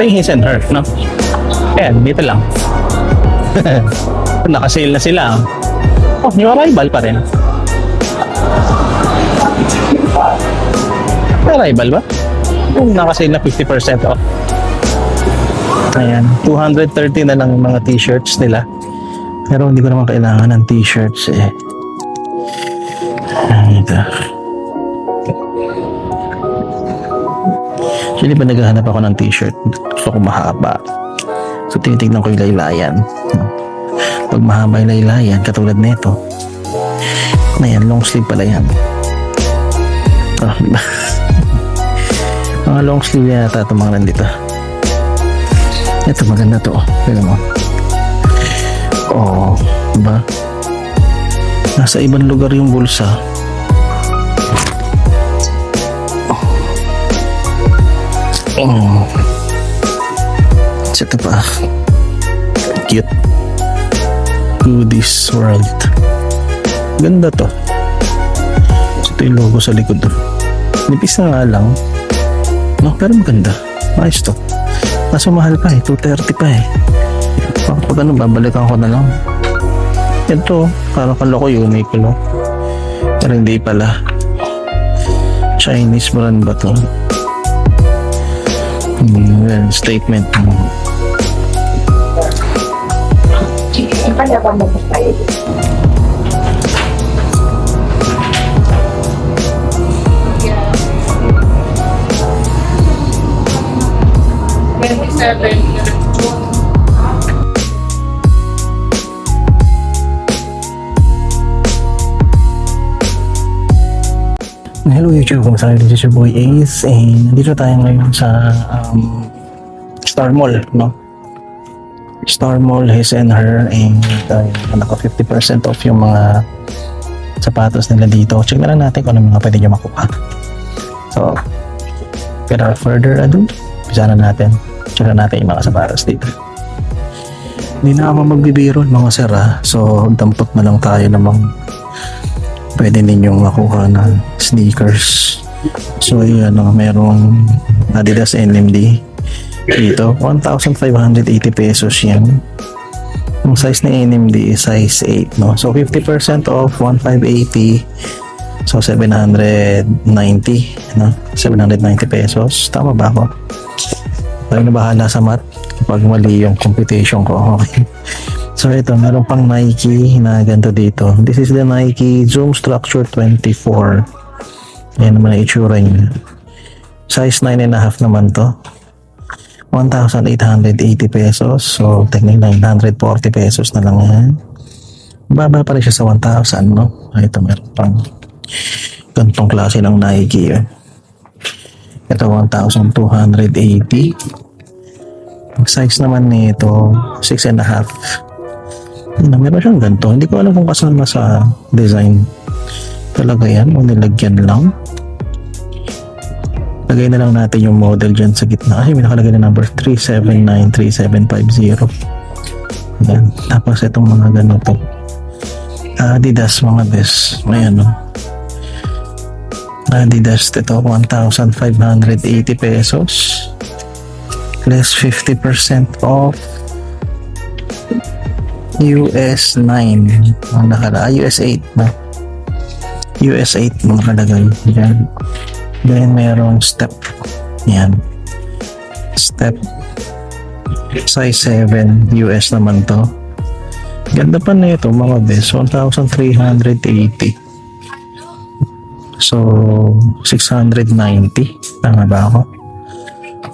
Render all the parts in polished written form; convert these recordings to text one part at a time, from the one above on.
Ito yung his and her, no? Ayan, dito lang. Nakasale na sila. Oh, yung arrival pa rin. Arrival ba? Nakasale na 50% off. Ayan, 230 na lang mga t-shirts nila. Pero hindi ko naman kailangan ng t-shirts eh. Ito. Actually pa naghahanap ako ng t-shirt. Gusto ko mahaba. So tinitignan ko yung laylayan. Pag mahaba yung laylayan, katulad nito. Ayan, long sleeve pala yan. Oh, mga long sleeve yata ito mga nandito. Ito maganda to. Pwede mo. Oh, diba? Nasa ibang lugar yung bulsa. Oh. Ito pa. Cute. Goodies World. Ganda to. Ito yung logo sa likod to. Nipis na nga lang. No, pero maganda. Ayos to. Kaso mahal pa eh. 230 pa eh. Pag ano, babalikan ko na lang. Ito, parang kaloko Uniqlo. Pero hindi pala. Chinese brand ba to? Well, statement. Hello YouTube, kumusta kayo? This is your boy Ace and nandito tayo ngayon sa Star Mall, no? Star Mall, his and her, and naka 50% off yung mga sapatos nila dito. Check na lang natin kung ano mga pwede nyo makuha. So, without further ado, bisa na natin. Check na natin yung mga sapatos dito. Hindi na ako magbibiro mga sir ha. So, dampot na lang tayo namang pwede ninyong makuha ng sneakers. So, yun, merong Adidas NMD dito, 1,580 pesos yan. Yung size na NMD is size 8, no? So 50% off, 1,580, so 790, no? 790 pesos. Tama ba ako? Tayo na bahala sa math kapag mali yung computation ko. Okay. So ito, meron pang Nike na ganito dito. This is the Nike Zoom Structure 24. Yan naman ang itsura niya. Size 9.5 naman to. 1,880 pesos. So, technically 940 pesos na lang yan. Baba pa rin siya sa 1,000, no? Ito, meron pang gantong klase ng Nike. Ito, 1,280. Ang size naman nito, 6.5. Meron siyang ganito. Hindi ko alam kung kasama sa design. Talaga yan, o nilagyan lang. Lagay na lang natin yung model dyan sa gitna. Ay, may nakalagay na number 3793750. Yan. Tapos itong mga ganito. Adidas mga best. Ayan o. Adidas ito, 1,580 pesos. Less 50% off. US 9. Ang nakalagay. US 8 na. US 8 nakalagay. Yan. Then merong step. Yan. Step. Size 7 US naman to. Ganda pa na ito mga best. 1,380. So 690. Tama ba ako?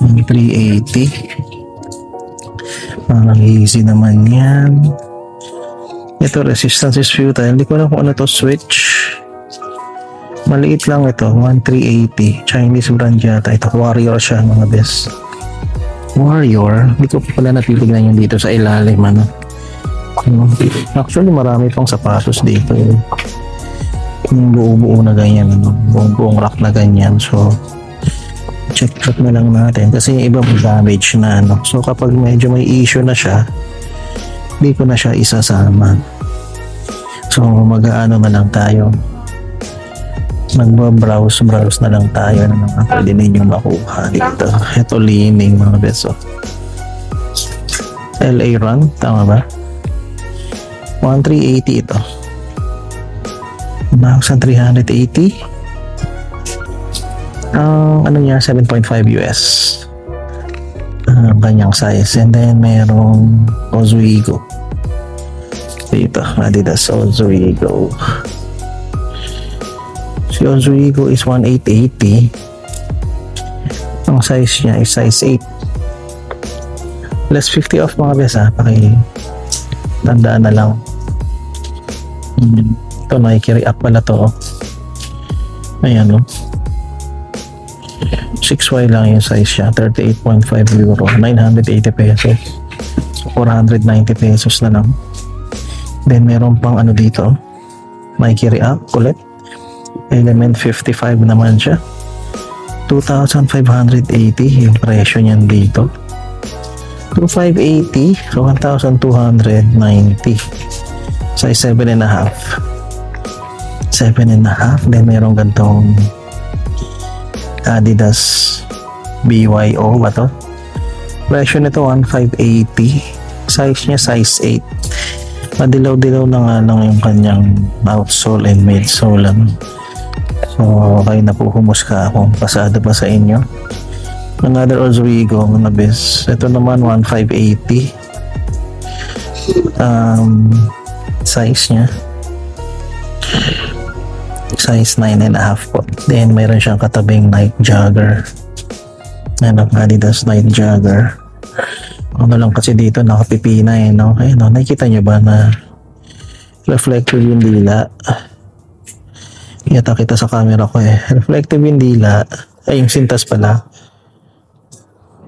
380. Parang easy naman yan. Ito resistance is futile. Hindi ko alam kung ano to. Switch. Maliit lang ito, 1,380. Chinese brand yata. Ito, Warrior siya mga best. Warrior? Hindi ko pala napitignan yung dito sa ilalim. Ano? Actually, marami pang sapatos dito. Yung buo-buo na ganyan. Ano? Buong rack na ganyan. So, check na lang natin. Kasi yung iba may damage na. Ano? So, kapag medyo may issue na siya, hindi ko na siya isasama. So, mag-aano na lang tayo. Magbabrowse na lang tayo na mga pwede ninyong makuha dito. Ito leaning mga beso. LA Run, tama ba? 1380 ito. 1,380. Ang ano niya, 7.5 US. Ang kanyang size. And then merong Oswego. Dito, Adidas Oswego. Si Oswego is 1,880. Ang size niya is size 8. Less 50 off mga besa. Tandaan na lang. Ito, Nike React pala to. Ayan, no? 6Y lang yung size siya. 38.5 euro. 980 pesos. So, 490 pesos na lang. Then, meron pang ano dito. Nike React ulit. Element 55 naman siya. 2,580 yung presyo niyan dito. 2,580. So, 1,290. Size 7.5. 7.5. Then, meron gantong Adidas BYO ba to? Presyo nito 1,580. Size niya size 8. Madilaw-dilaw na nga lang yung kanyang outsole and midsole. So kayo na po humusga kung pasado pa sa inyo. Another Oswego mga bes. Ito naman 1,580. Size niya size 9.5 po. Then mayroon siyang katabing Nike Jogger. Ano, Adidas Nike Jogger. Ano lang kasi dito nakapipina eh, no? Ayun, no? Nakikita nyo ba na reflective yung dila? Iyata kita sa camera ko eh. Reflective yung dila. Ay, yung sintas pala.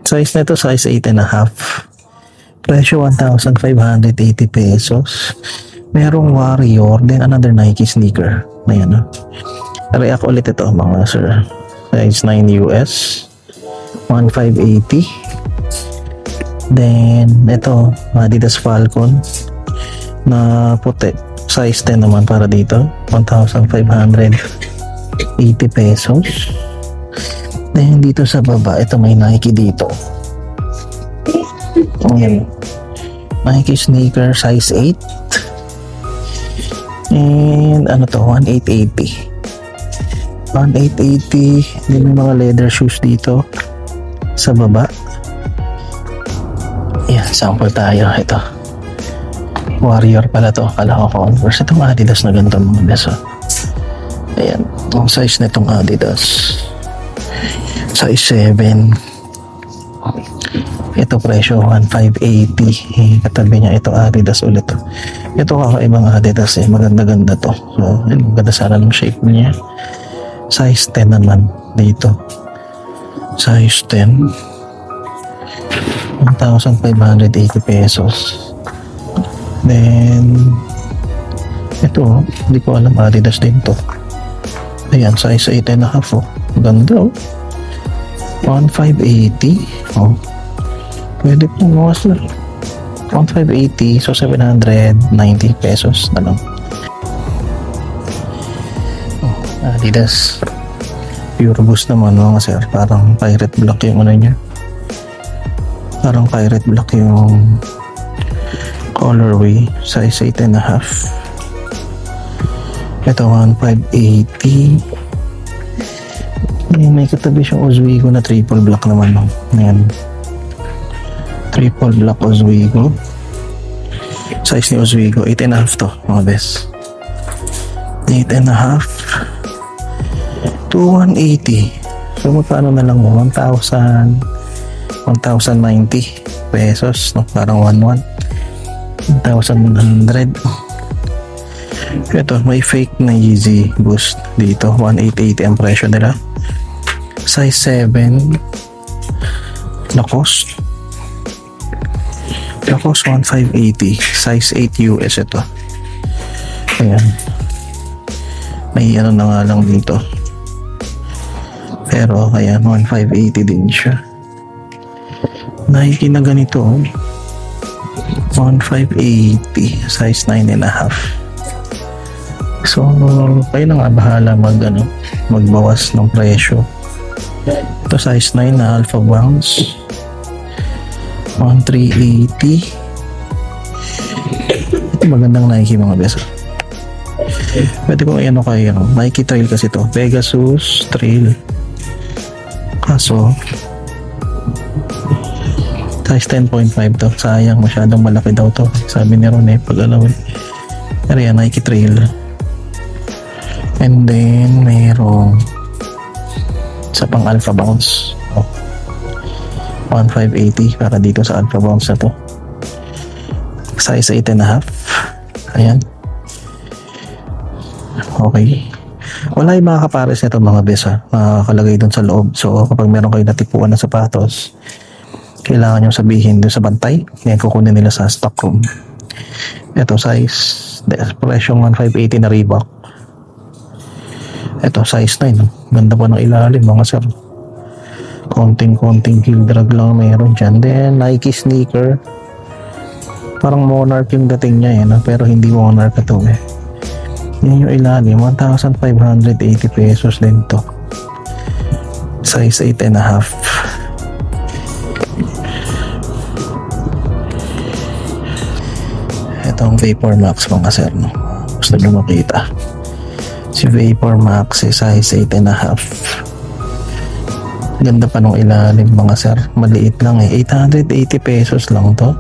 Size nito size 8.5. Presyo 1,580 pesos. Merong Warrior, then another Nike sneaker. Ayan, no? React ulit ito mga sir. Size 9 US. 1,580. Then ito Adidas Falcon na puti. Size 10 naman para dito. 1,580 pesos. Then dito sa baba, ito may Nike dito. Ayan. Nike sneaker size 8. And ano to, 1,880. 1,880. Then may mga leather shoes dito sa baba. Yan, sample tayo. Ito Warrior pala to. Kala ko Converse. Itong Adidas na ganito mga beso. Ayan, ang size na itong Adidas size 7. Ito presyo 1,580. Katabi niya ito Adidas ulit. Ito kakaibang Adidas eh. Maganda-ganda to. So, maganda sana ng shape niya. Size 10 naman dito. Size 10. 1,580 pesos. Then ito, hindi ko alam, Adidas din to. Ayan, size 8.5 oh. Ganda oh. 1,580. Oh. Pwede po mga sir. 1,580, so 790 pesos na lang. Oh, Adidas Pure Boost naman mga sir. Parang pirate black yung ano niya. Parang pirate black yung colorway. Size 8.5. Ito 1,580. May katabi siyang Oswego na triple black naman. No? Ayan. Triple black Oswego. Size ni Oswego 8.5 to mga best. 8.5 to 180. So magkano na lang 1,090 pesos no? Parang 1,100. Ito may fake na Yeezy Boost dito 1,880 ang presyo nila. Size 7 Lacoste 1,580. Size 8 US ito. Ayan, may ano na nga lang dito, pero ayan 1,580 din siya. Nike na ganito 1,580. Size 9.5. So, kayo na nga bahala magbawas ng presyo. Ito size 9 na Alpha Bounce. 1380. Ito magandang Nike mga beso. Pwede kong kayo, Nike Trail kasi to. Pegasus Trail. Kaso, size 10.5 to. Sayang, masyadong malaki daw to. Sabi ni Ron pag-alawin. Pero yan, Nike Trail. And then, mayroong sa pang Alpha Bounce. 1580 para dito sa Alpha Bounce na to. Size 8.5. Ayan. Okay. Wala yung mga kapares nito mga bes makakalagay dun sa loob. So kapag meron kayo natipuan na sapatos, kailangan nyo sabihin dun sa bantay. Yan kukunin nila sa stock room. Ito size, presyong 1580 na Reebok. Ito size 9. Ganda pa ng ilalim mga sir. Konting heel drag lang meron dyan. Then Nike sneaker. Parang Monarch yung dating niya pero hindi Monarch ito Yan yung ilalim, 1,580 pesos din to. Size 8.5. Itong Vapor Max mga sir, gusto nyo makita. Si Vapor Max size 8.5. Ganda pa nung ilalim mga sir. Maliit lang 880 pesos lang to.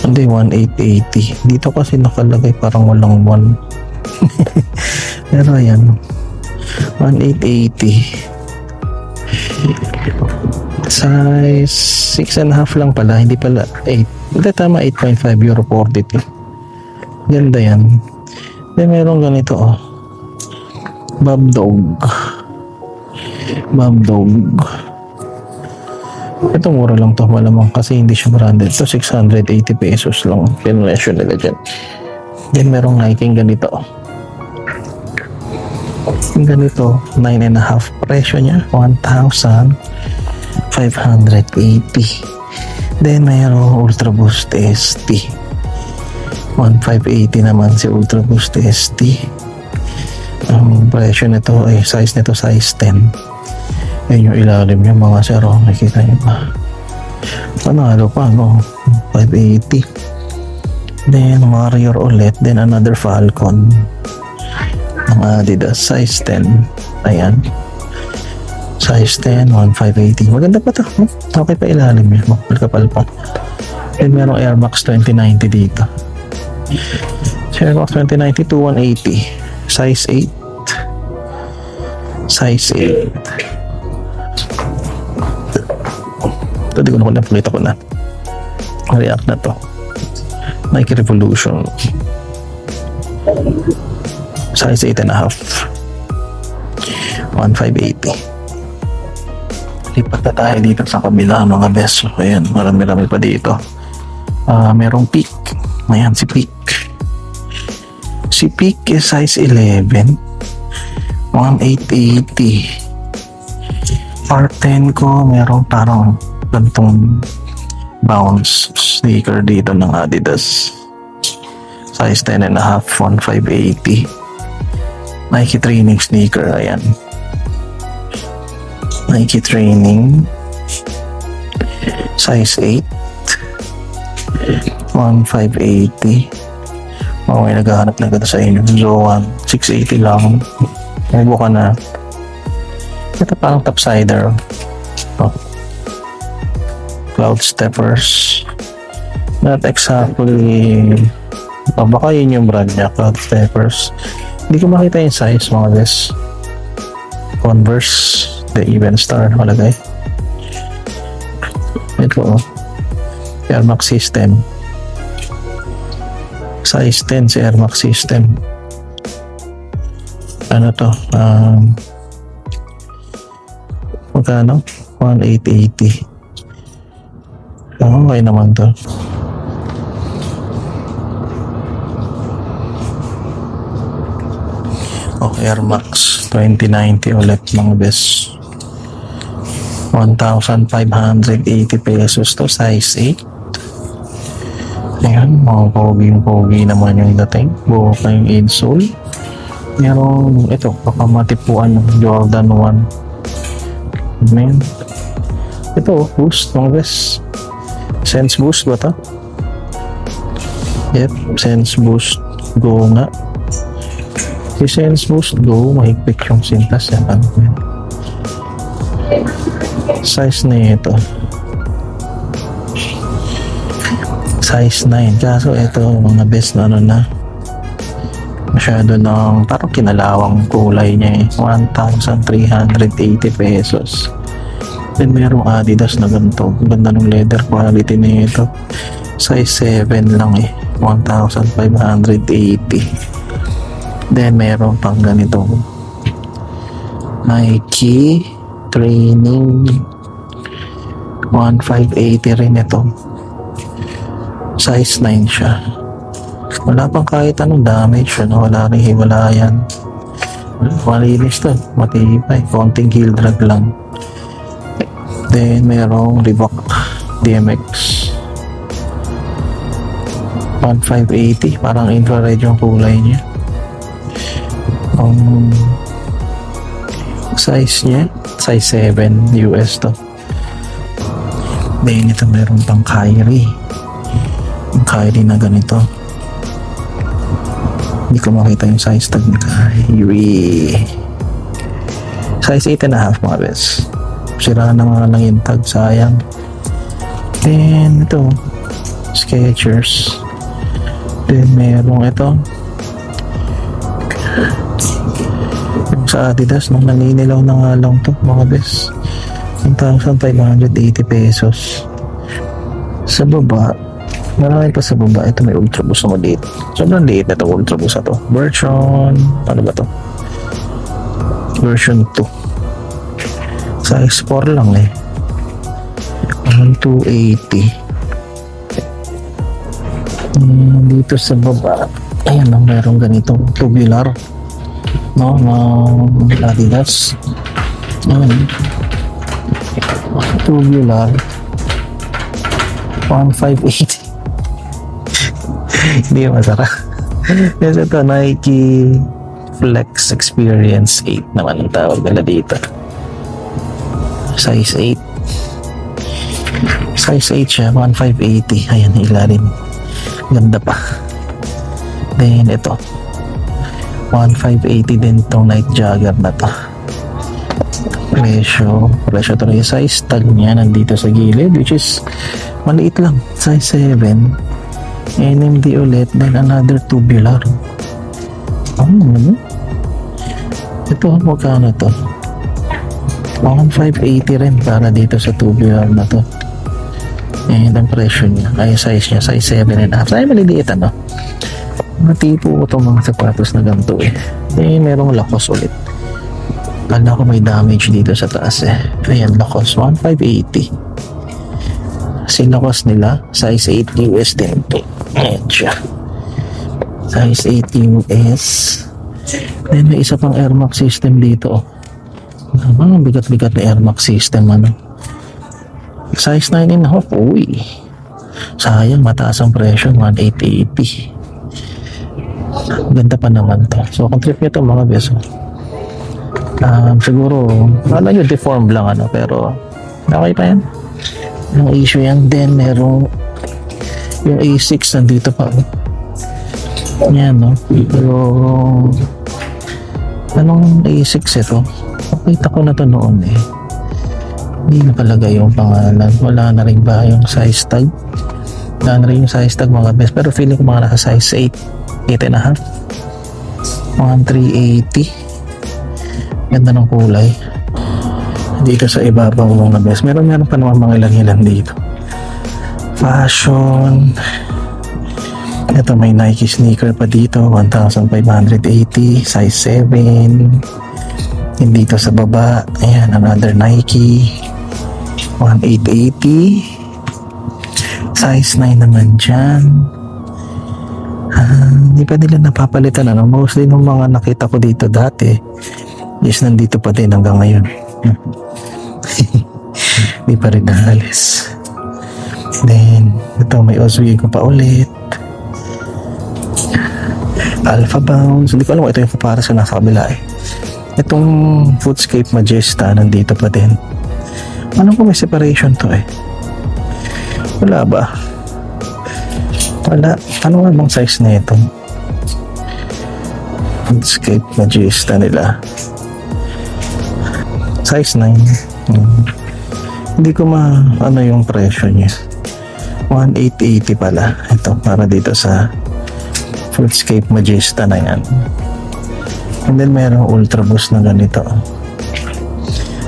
Hindi, 1880. Dito kasi nakalagay parang walang 1. Pero ayan, 1880. Size 6.5 lang pala. Hindi pala 8. Hindi, tama, 8.5 euro 42. Ganda yan. Then meron ganito Bob Dog. Ito mura lang to, malamang kasi hindi siya branded. Ito 680 pesos lang. Pinresyo nila dyan. Then merong Nike ganito. Yung ganito 9.5. Presyo niya 1,580. Then mayroong Ultra Boost ST. 1,580 naman si Ultra Boost ST. Ang presyo nito ay size nito size 10. Yan yung ilalim niya mga sir. Nakikita niyo ba? Panalo pa 580. Then Warrior ulit. Then another Falcon ng Adidas size 10. Ayan, size 10, 1,580. Maganda pa to. Okay pa ilalim niya. Kapal pa. Then merong Air Max 2090 dito. Air Max 2090 to 180. Size 8. Size 8. Ito di ko na nakita ko na react na to. Nike Revolution size 8.5, 1,580. Lipat na tayo dito sa kabila mga best. Ayan, marami-rami pa dito. Merong Peak. Ayan si Peak. Si Peak is size 11, 1,880. R10 ko merong parang gantong bounce sneaker dito ng Adidas size 10.5, 1,580. Nike training sneaker. Ayan, Nike training size 8, 1,580. May naghahanap na ganda sa inyo. Zoan 680 lang. May buka na. Ito parang topsider. Cloud Steppers. Not exactly. Baka yun yung brand niya, Cloud Steppers. Hindi ko makita yung size mga guys. Converse, the Even Star malagay. Ito Air Max System. Size 10 si Air Max System. Ano to? Magkano? 1,880. Okay naman to. Air Max 2090 ulit mga best. 1,580 pesos to, size 8. Ayan, mga pogi naman yung dating. Buo pa yung insole. Meron, ito, baka matipuan ng Jordan 1. Ayan. Ito, boost, mga best. Sense boost ba ito? Yep, sense boost. Go nga. Si sense boost, go. Mahigpit yung sintas. Yan, ano yan. Size na ito. Size 9. Kaso ito, mga best na ano na. Masyado ng parang kinalawang kulay niya eh. 1,380 pesos. Then merong Adidas na ganito. Ganda ng leather quality nito. Size 7 lang eh. 1,580. Then meron pang ganito. Nike Training 1,580 rin ito. Size 9 siya. Wala pang kahit anong damage. Ano? Wala rin hiwalayan. Malinis to. Matibay. Konting heel drag lang. Then merong Reebok DMX 1,580. Parang infrared yung kulay niya. Size niya size 7 US to. Then ito meron pang Kyrie. Yung Kyrie na ganito. Hindi ko makita yung size tag ni Kyrie. Size 8.5 mga bes. Sira na nga lang yung tag, sayang. Then ito Skechers. Then merong ito yung sa Adidas nung naninilaw na nga lang to mga bes. 1,580 pesos. Sa baba marami pa sa baba. Ito may Ultra Boost na maliit. Sobrang liit na ito Ultra Boost na to. Version ano ba to? Version 2. Size 4 lang eh. 1,280. Dito sa baba ayan na merong ganitong tubular no ng Adidas. Ayan. Tubular 1,580. Hindi masarap. Kasi ito Nike Flex Experience 8 naman ang tawag nila dito. Size 8. Size 8 siya, 1,580. Ayan, ilalim. Ganda pa. Then ito 1,580 din tong Night Jogger na to. Presyo to yung size tag niya nandito sa gilid, which is maliit lang, size 7. NMD ulit, then another tubular. Ito, magkano to? 1,580 rin para dito sa tubular na to. And ang presyo niya, ay size niya, size 7.5. Ay, maliliit ano. Matipo ko itong mga sapatos na ganito eh. Eh, merong Lacoste ulit. Kala ko may damage dito sa taas eh. Ayan, Lacoste, 1,580. Si Lacoste nila, size 8 US din ito. Ayan siya. Size 8 US. Then may isa pang Air Max system dito oh. Bigat-bigat na Air Max system ano. Size 9.5. Uy, sayang mataas ang presyo, 1,880. Ganda pa naman to. So kung trip nyo to mga beso, siguro wala nyo deform lang ano, pero okay pa yan. Yung issue yan. Then merong yung A6 nandito pa oh. Yan no. Pero anong A6 ito? Nakita ko na to noon eh. Hindi na palagay yung pangalan. Wala na rin ba yung size tag? Wala na rin yung size tag mga best. Pero feeling ko mga nasa size 8. 8.5. 1,380. Ganda ng kulay. Dito sa ibabaw mga best. Meron pa naman mga ilan-ilan dito. Fashion. Ito may Nike sneaker pa dito. 1,580. Size 7. Hindi dito sa baba. Ayan, another Nike. 1,880. Size 9 naman dyan. Hindi pa nila napapalitan ano. Mostly nung mga nakita ko dito dati is nandito pa din hanggang ngayon. Hindi pa rin naalis. Then, ito may Oswego pa ulit. Alpha Bounce. Hindi ko alam kung ito yung para sa nasa kabila eh. Itong Foodscape Majesta, nandito pa din. Ano kung may separation to eh? Wala ba? Wala. Ano nga bang size na ito? Foodscape Majesta nila. Size 9. Hindi ko ano yung presyo niya. 1,880 pala. Ito, para dito sa Foodscape Majesta na yan. And then mayroong Ultra Boost na ganito.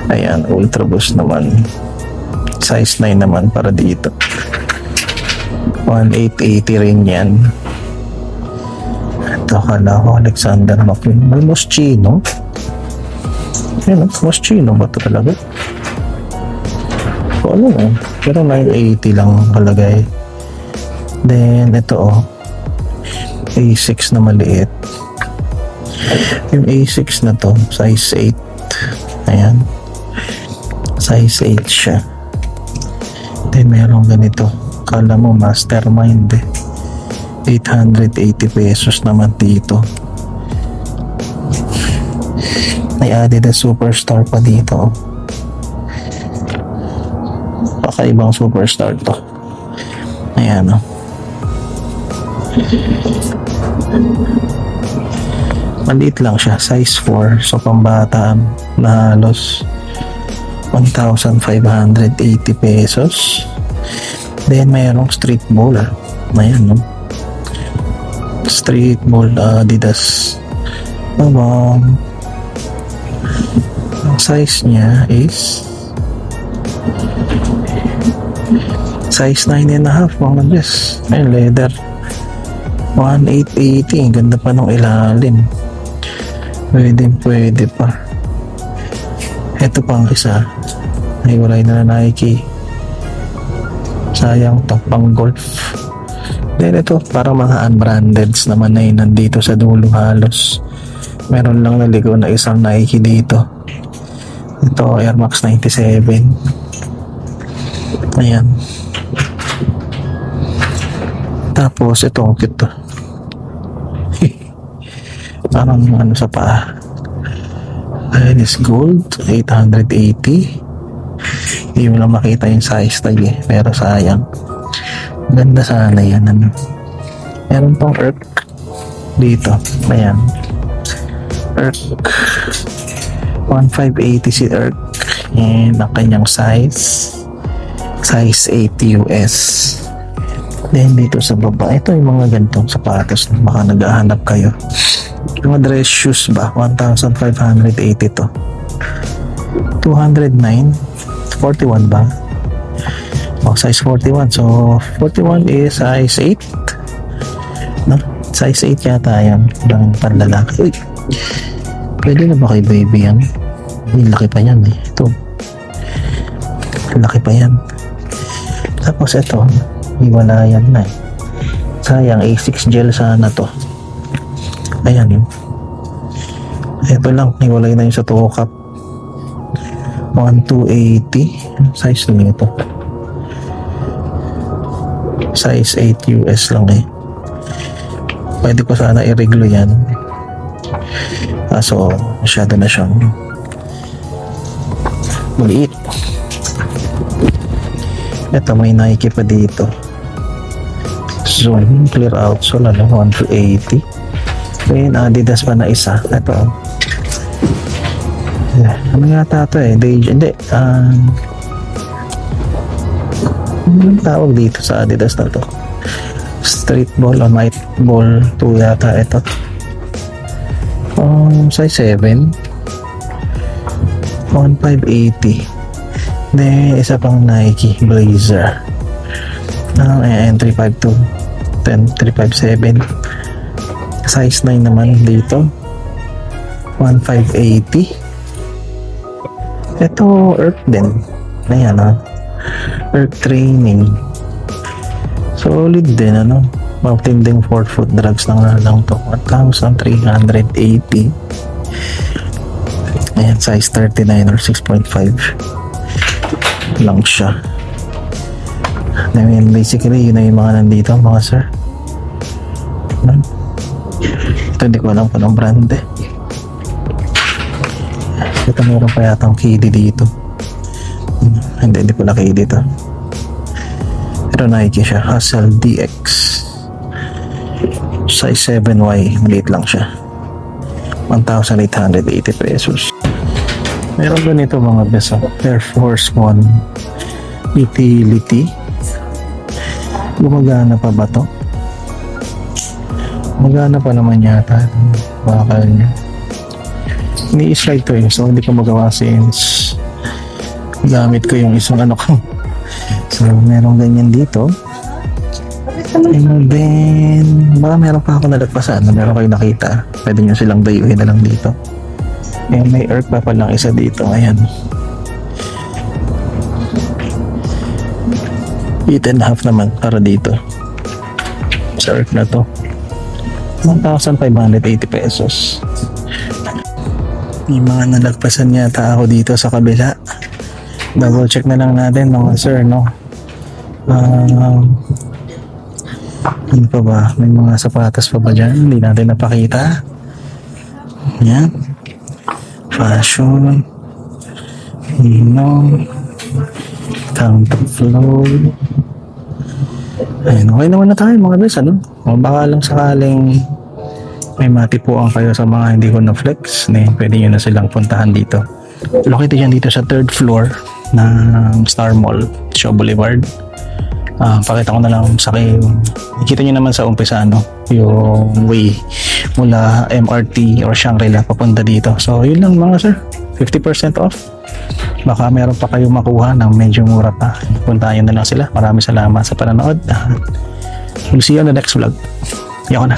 Ayan, Ultra Boost naman. Size 9 naman para dito. 1,880 rin yan. Ito, kala ko Alexander McQueen. May Moschino. Ayan, Moschino ba ito talaga? O ano eh. Pero 980 lang kalagay. Then, ito A6 na maliit. Yung A6 na to, size 8. Ayan. Size 8 siya. Then, meron ganito. Kala mo, Mastermind eh. 880 pesos naman dito. May Adidas Superstar pa dito. Kakaibang Superstar to. Ayan maliit lang siya, size 4, so pambata na halos 1,580 pesos. Then mayroong Street Ball. Ayan Street Ball Adidas. Ang size niya is size 9.5 mga Diyos. Ayun, leather 1,880. Ganda pa nung ilalim. Pwede pa. Ito pang isa. Ay, wala na Nike. Sayang to, pang golf. Then ito, parang mga unbrandeds naman na yun, nandito sa dulo halos. Meron lang naligo na isang Nike dito. Ito, Air Max 97. Ayan. Tapos, ito, cute to. Parang ano sa paa. Ayan is gold, 880. Hindi mo lang makita yung size tag eh. Pero sayang. Ganda sana yan. Meron pang Erk dito. Ayan. Erk. 1,580 si Erk. And ang kanyang size. Size 8 US. Then dito sa baba, ito yung mga ganitong sapatos. Baka naghahanap kayo. Mga dress shoes ba? 1,580 to. 209. 41 ba? Size 41. So, 41 is size 8. No? Size 8 yata yan. Ng panlalaki. Uy! Pwede na ba kay baby yan? Laki pa yan eh. Ito. Laki pa yan. Tapos ito. Hiwalayan na eh. Sayang, A6 gel sana to. Ayan yun. Ito lang, hiwalay na yung sa toe cup. 1,280. Size lang ito. Size 8 US lang eh. Pwede ko sana i-reglo yan. Kaso, masyado na siyang maliit. Ito, may Nike pa dito. Zoom, clear out. So, 1,280. May Adidas pa na isa. Ito. Ano yata ito eh? Hindi. Anong tawag dito sa Adidas na to? Street Ball o Night Ball 2 yata ito. Size 7. 1,580. Then, isa pang Nike Blazer. N352. 357. Size 9 naman dito. 1,580. Ito, Earth din. Ayan Earth Training. Solid din Matinding 4-foot drugs lang to. 1,380. Ayan, size 39 or 6.5 lang siya. I mean, basically, yun na yung mga nandito, mga sir. Ano? Ito, hindi ko alam kung anong brand eh. Ito, meron pa yatang KD dito. Hindi ko na KD ito. Pero Nike siya, Hustle DX. Size 7Y, maliit lang siya. 1,880 pesos. Meron ganito mga besa. Air Force One Utility. Gumagana pa ba to? Gumagana pa naman yata. Bakal niya. Ini-slide to eh. So hindi ko magawa since gamit ko yung isang ano ko. So meron ganyan dito. And then baka meron pa ako nalagpasan na meron kayo nakita. Pwede nyo silang dayuhin na lang dito. And may earth pa palang isa dito. Ayan. 8.5 naman para dito. Sa earth na to. 1,580 pesos. May mga nalagpasan yata ako dito sa kabila. Double check na lang natin mga sir, no? Ano pa ba? May mga sapatos pa ba dyan? Hindi natin napakita. Yan. Fashion. Counterflow. Ayun, okay naman na tayo mga bes, ano? Baka lang sakaling may matipuan kayo sa mga hindi ko na-flex, pwede nyo na silang puntahan dito. Located yan dito sa 3rd floor ng Star Mall, Shaw Boulevard. Pakita ko na lang sa kayo. Nakita nyo naman sa umpisa, no? Yung way mula MRT or Shangri-La papunta dito. So, yun lang mga sir. 50% off. Baka meron pa kayong makuha ng medyo mura pa. Puntahan nyo na lang sila. Maraming salamat sa panonood. We'll see you on the next vlog. Yoko na.